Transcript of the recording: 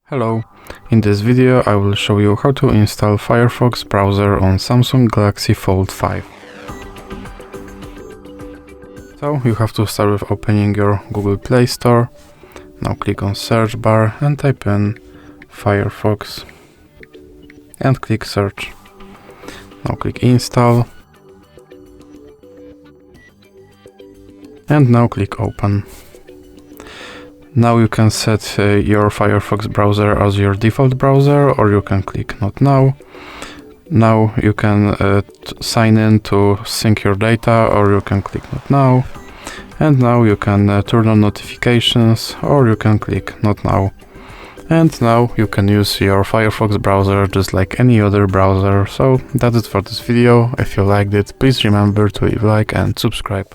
Hello, in this video I will show you how to install Firefox browser on Samsung Galaxy Fold 5. So you have to start with opening your Google Play Store. Now click on search bar and type in Firefox and click search. Now click install and now click open. Now you can set your Firefox browser as your default browser, or you can click not now. Now you can sign in to sync your data, or you can click not now. And now you can turn on notifications, or you can click not now. And now you can use your Firefox browser just like any other browser. So that's it for this video. If you liked it, please remember to leave a like and subscribe.